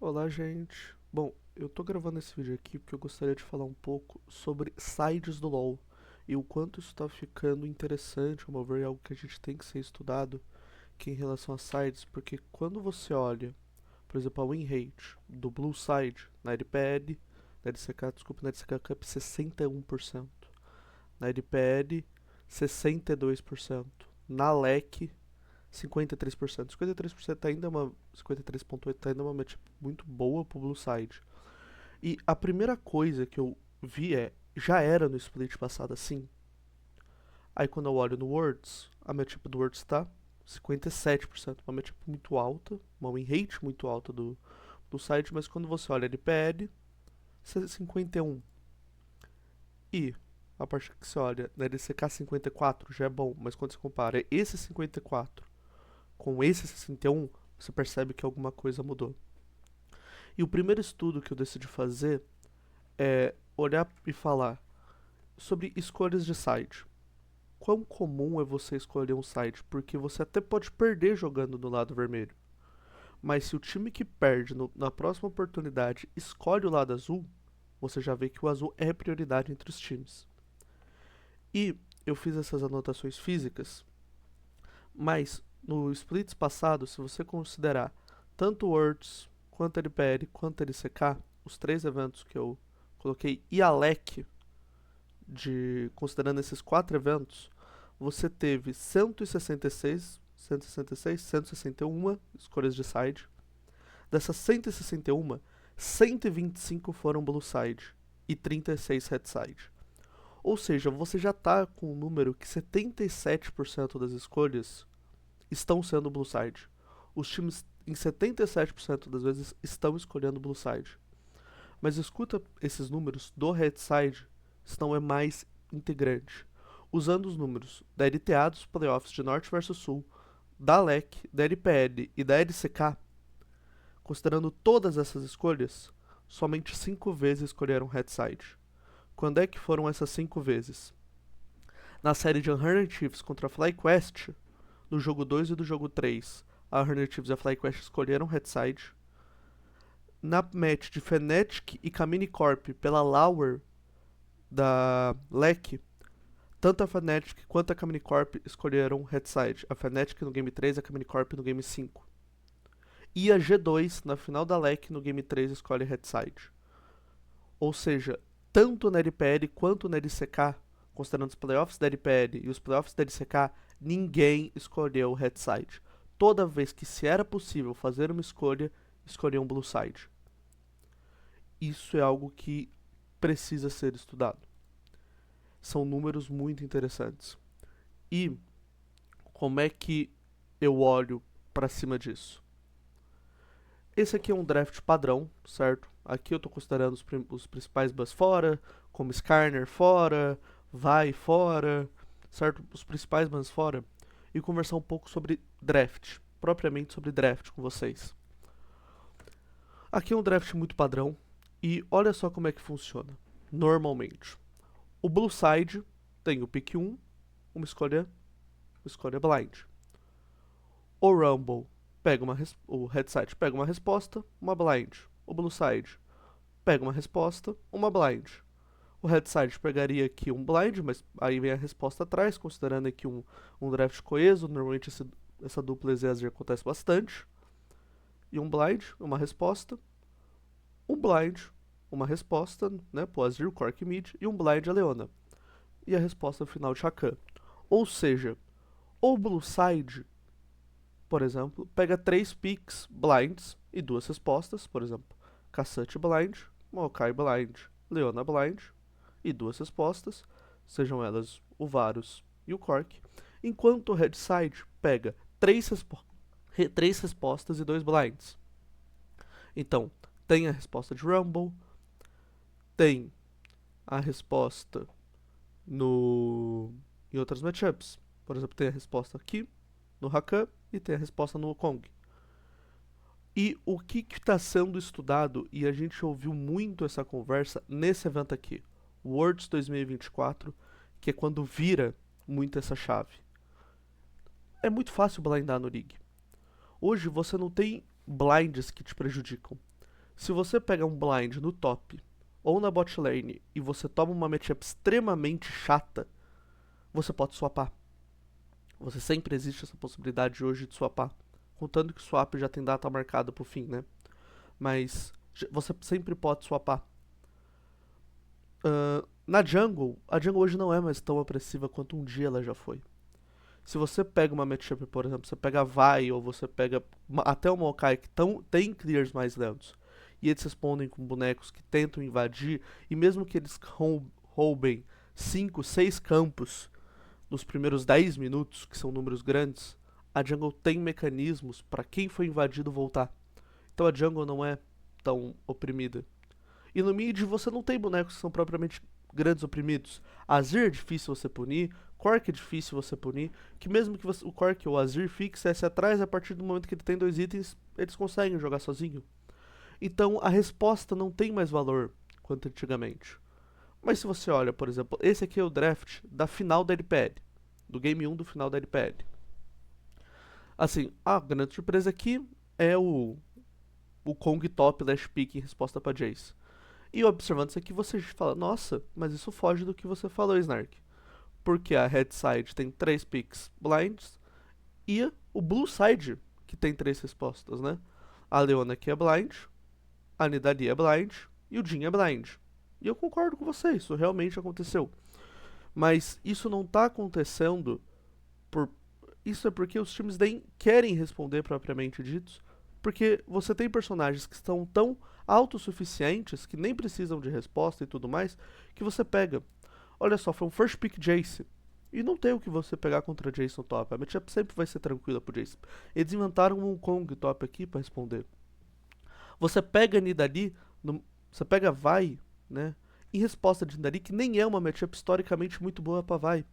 Olá, gente. Bom, eu tô gravando esse vídeo aqui porque eu gostaria de falar um pouco sobre sides do LoL e o quanto isso tá ficando interessante, ao meu ver, é algo que a gente tem que ser estudado que em relação a sides, porque quando você olha, por exemplo, a win rate do Blue Side na LPL, na LCK, desculpa, na LCK Cup 61%, na LPL 62%, na LEC 53%. 53% ainda é uma. 53,8% ainda é uma match muito boa pro Blue Side. E a primeira coisa que eu vi já era no split passado assim. Aí quando eu olho no Worlds, a matchup do Worlds tá 57%, uma matchup muito alta, uma win rate muito alta do site, mas quando você olha LPL, 51%. E a partir que você olha na LCK 54 já é bom, mas quando você compara esse 54 com esse 61, você percebe que alguma coisa mudou. E o primeiro estudo que eu decidi fazer é olhar e falar sobre escolhas de site. Quão comum é você escolher um site? Porque você até pode perder jogando no lado vermelho. Mas se o time que perde na próxima oportunidade escolhe o lado azul, você já vê que o azul é prioridade entre os times. E eu fiz essas anotações físicas, mas no splits passado, se você considerar tanto Worlds, quanto LPL, quanto LCK, os três eventos que eu coloquei, e a LEC, considerando esses quatro eventos, você teve 161 escolhas de side. Dessas 161, 125 foram blue side e 36 red side. Ou seja, você já está com um número que 77% das escolhas estão sendo blue side. Os times em 77% das vezes estão escolhendo blue side. Mas escuta esses números do red side, estão mais integrante. Usando os números da LTA dos playoffs de Norte versus Sul, da LEC, da LPL e da LCK, considerando todas essas escolhas, somente 5 vezes escolheram red side. Quando é que foram essas 5 vezes? Na série de Unhurned Chiefs contra a FlyQuest, no jogo 2 e do jogo 3, a Unhurned Chiefs e a FlyQuest escolheram red side. Na match de Fnatic e Kamini Corp pela Lauer da LEC, tanto a Fnatic quanto a Kamini Corp escolheram red side. A Fnatic no game 3 e a Kamini Corp no game 5. E a G2 na final da LEC no game 3 escolhe red side. Ou seja, tanto na LPL quanto na LCK, considerando os playoffs da LPL e os playoffs da LCK, ninguém escolheu red side. Toda vez que se era possível fazer uma escolha, escolhiam blue side. Isso é algo que precisa ser estudado. São números muito interessantes. E como é que eu olho para cima disso? Esse aqui é um draft padrão, certo? Aqui eu tô considerando os principais bus fora, como Skarner fora, Vai fora, certo? Os principais bans fora. E conversar um pouco sobre draft, propriamente sobre draft com vocês. Aqui é um draft muito padrão e olha só como é que funciona. Normalmente, o Blue Side tem o pick 1, uma escolha blind. O Rumble pega o Red Side pega uma resposta, uma blind. O Blue Side pega uma resposta, uma blind. O Red Side pegaria aqui um blind, mas aí vem a resposta atrás, considerando aqui um draft coeso. Normalmente essa dupla EZZ acontece bastante. E um blind, uma resposta. Um blind, uma resposta, né, pro Azir, Cork Mid. E um blind a Leona. E a resposta final de Rakan. Ou seja, o Blue Side, por exemplo, pega 3 picks blinds e 2 respostas, por exemplo, Cassette blind, Maokai blind, Leona blind e 2 respostas, sejam elas o Varus e o Cork, enquanto o Red Side pega 3 respostas e 2 blinds. Então, tem a resposta de Rumble, tem a resposta em outras matchups. Por exemplo, tem a resposta aqui no Rakan e tem a resposta no Wukong. E o que está sendo estudado, e a gente ouviu muito essa conversa nesse evento aqui, Worlds 2024, que é quando vira muito essa chave. É muito fácil blindar no League. Hoje você não tem blinds que te prejudicam. Se você pega um blind no top ou na bot lane e você toma uma matchup extremamente chata, você pode swapar. Você sempre existe essa possibilidade hoje de swapar. Contando que o swap já tem data marcada pro fim, né? Mas você sempre pode swapar. Na jungle, a jungle hoje não é mais tão apressiva quanto um dia ela já foi. Se você pega uma matchup, por exemplo, você pega a Vi ou você pega até o Maokai que tem clears mais lentos e eles respondem com bonecos que tentam invadir, e mesmo que eles roubem 5, 6 campos nos primeiros 10 minutos, que são números grandes, a jungle tem mecanismos para quem foi invadido voltar. Então a jungle não é tão oprimida. E no mid você não tem bonecos que são propriamente grandes oprimidos. Azir é difícil você punir, Cork é difícil você punir, que mesmo que o Cork ou o Azir fixesse atrás, a partir do momento que ele tem 2 itens, eles conseguem jogar sozinho. Então a resposta não tem mais valor quanto antigamente. Mas se você olha, por exemplo, esse aqui é o draft da final da LPL, do Game 1 do final da LPL. Assim, a grande surpresa aqui é o Kong top Lash Pick em resposta para Jace. E observando isso aqui, você fala, nossa, mas isso foge do que você falou, Snark. Porque a Red Side tem 3 picks blinds e o Blue Side, que tem 3 respostas, né? A Leona aqui é blind, a Nidalee é blind e o Jhin é blind. E eu concordo com você, isso realmente aconteceu. Mas isso não tá acontecendo por... Isso é porque os times nem querem responder propriamente ditos, porque você tem personagens que estão tão autossuficientes, que nem precisam de resposta e tudo mais, que você pega. Olha só, foi um first pick Jace. E não tem o que você pegar contra Jace no top. A matchup sempre vai ser tranquila pro Jace. Eles inventaram um Kong top aqui pra responder. Você pega a Nidalee, você pega a Vi, né? Em resposta de Nidalee, que nem é uma matchup historicamente muito boa pra Vi,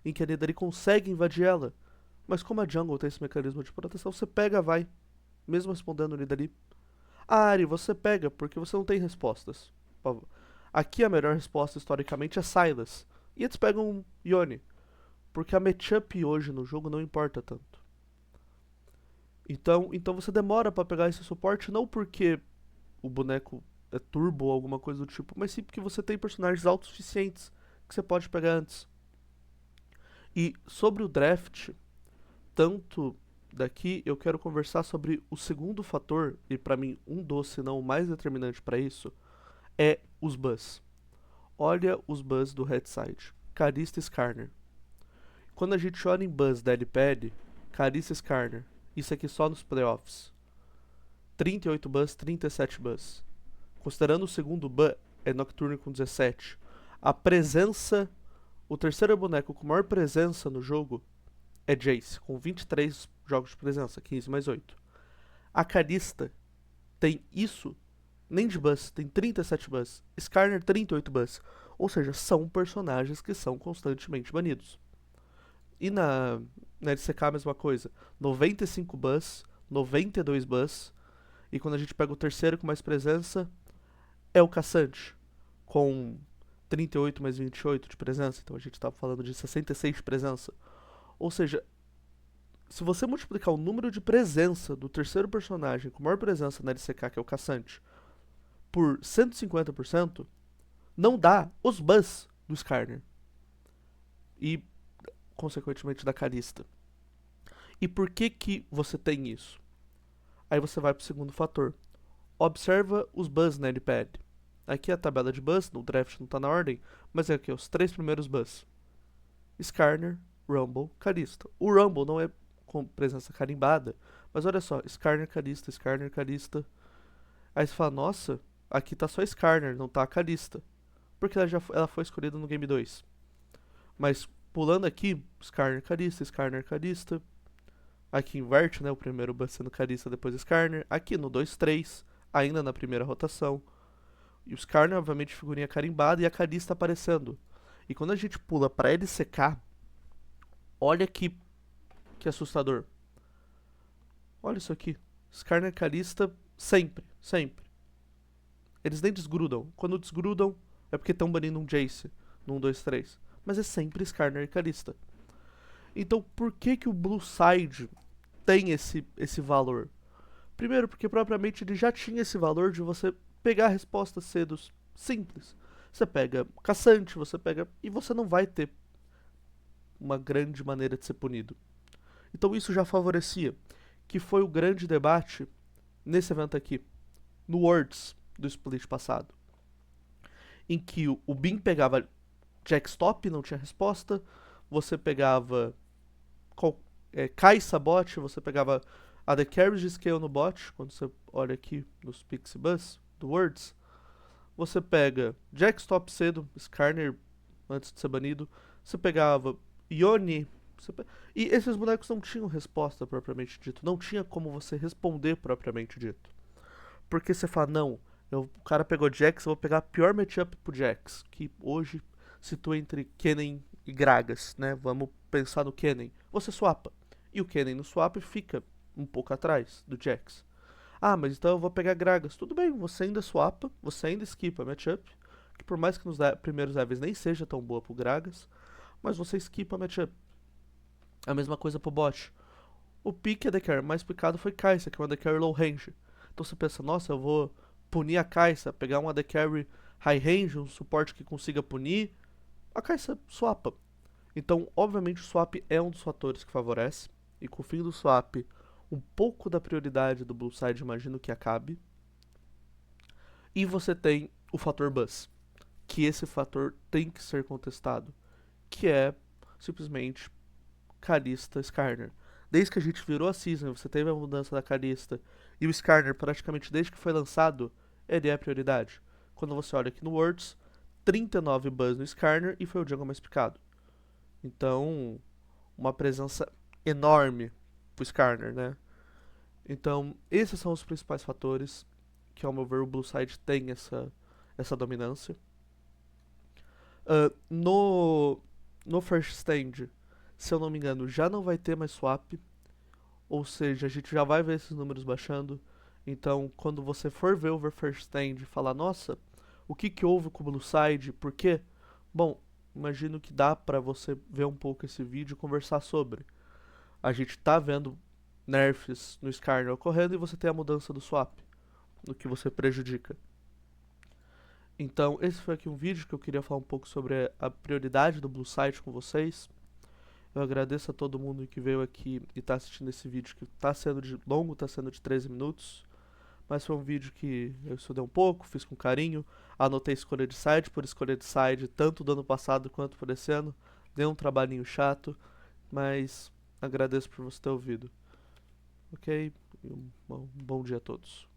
em que a Nidalee consegue invadir ela. Mas como a jungle tem esse mecanismo de proteção, você pega a Vi, mesmo respondendo a Nidalee. A Ahri você pega porque você não tem respostas. Aqui a melhor resposta historicamente é Sylas. E eles pegam Yone. Porque a matchup hoje no jogo não importa tanto. Então você demora pra pegar esse suporte, não porque o boneco é turbo ou alguma coisa do tipo, mas sim porque você tem personagens autossuficientes que você pode pegar antes. E sobre o draft, tanto daqui eu quero conversar sobre o segundo fator, e pra mim um dos, se não o mais determinante pra isso, é os bus. Olha os bus do Headside. Karista e Skarner. Quando a gente olha em bus da LPL, Karista e Skarner, isso aqui só nos playoffs. 38 bus, 37 bus. Considerando o segundo ban, é Nocturne com 17. A presença, o terceiro boneco com maior presença no jogo é Jace, com 23 jogos de presença, 15 mais 8. A Karista tem isso, nem de bus, tem 37 bus. Skarner 38 bus. Ou seja, são personagens que são constantemente banidos. E na LCK a mesma coisa. 95 bus, 92 bus. E quando a gente pega o terceiro com mais presença, é o Caçante, com 38 mais 28 de presença. Então a gente tá falando de 66 de presença. Ou seja, se você multiplicar o número de presença do terceiro personagem com maior presença na LCK, que é o Caçante, por 150%, não dá os bus do Skarner. E, consequentemente, da Karista. E por que você tem isso? Aí você vai pro segundo fator. Observa os bus na LPL. Aqui é a tabela de bus, no draft não tá na ordem, mas é aqui os 3 primeiros bus. Skarner, Rumble, Karista. O Rumble não é com presença carimbada, mas olha só, Skarner, Karista, Skarner, Karista. Aí você fala, nossa, aqui tá só Skarner, não tá a Karista. Porque ela foi escolhida no Game 2. Mas pulando aqui, Skarner, Karista. Aqui inverte, né? O primeiro bus sendo Karista, depois Skarner. Aqui no 2-3, ainda na primeira rotação. E o Skarner, obviamente, figurinha carimbada e a Karista aparecendo. E quando a gente pula pra LCK, olha que assustador. Olha isso aqui. Skarner e Karista sempre, sempre. Eles nem desgrudam. Quando desgrudam, é porque estão banindo um Jace no 1, 2, 3. Mas é sempre Skarner e Karista. Então por que o Blue Side tem esse valor? Primeiro, porque propriamente ele já tinha esse valor de você pegar respostas cedo simples. Você pega caçante, você pega. E você não vai ter uma grande maneira de ser punido. Então isso já favorecia, que foi o grande debate nesse evento aqui, no Worlds do split passado, em que o Bin pegava Jackstop, não tinha resposta, você pegava Kai'Sa bot, você pegava a The Carries de Scale no bot, quando você olha aqui nos Pixie Bus do Worlds, você pega Jackstop cedo, Skarner antes de ser banido, você pegava Yone, e esses bonecos não tinham resposta propriamente dito, não tinha como você responder propriamente dito. Porque você fala, não, o cara pegou Jax, eu vou pegar a pior matchup pro Jax, que hoje situa entre Kennen e Gragas, né? Vamos pensar no Kennen. Você swapa. E o Kennen no swap fica um pouco atrás do Jax. Ah, mas então eu vou pegar Gragas. Tudo bem, você ainda swapa, você ainda skipa a matchup, que por mais que nos primeiros levels nem seja tão boa pro Gragas, mas você skipa a matchup. A mesma coisa pro bot. O pick AD Carry mais picado foi Kai'Sa, que é uma AD Carry low range. Então você pensa, nossa, eu vou punir a Kai'Sa, pegar um AD Carry high range, um suporte que consiga punir. A Kai'Sa swapa. Então, obviamente, o swap é um dos fatores que favorece. E com o fim do swap, um pouco da prioridade do Blue Side imagino que acabe. E você tem o fator buzz, que esse fator tem que ser contestado, que é simplesmente Kalista Skarner. Desde que a gente virou a season, você teve a mudança da Kalista e o Skarner praticamente desde que foi lançado, ele é a prioridade. Quando você olha aqui no Worlds, 39 buzz no Skarner e foi o jungle mais picado. Então, uma presença enorme pro Skarner, né? Então, esses são os principais fatores que, ao meu ver, o Blue Side tem essa dominância. No First Stand, se eu não me engano, já não vai ter mais swap. Ou seja, a gente já vai ver esses números baixando. Então, quando você for ver o First Stand e falar, nossa, o que houve com o Blue Side? Por quê? Bom, imagino que dá pra você ver um pouco esse vídeo e conversar sobre. A gente tá vendo nerfs no Skarner ocorrendo e você tem a mudança do swap, no que você prejudica. Então, esse foi aqui um vídeo que eu queria falar um pouco sobre a prioridade do Blue Side com vocês. Eu agradeço a todo mundo que veio aqui e está assistindo esse vídeo, que está sendo de longo, está sendo de 13 minutos. Mas foi um vídeo que eu estudei um pouco, fiz com carinho, anotei escolha de side por escolha de side, tanto do ano passado quanto por esse ano. Deu um trabalhinho chato, mas agradeço por você ter ouvido. Ok? Um bom dia a todos.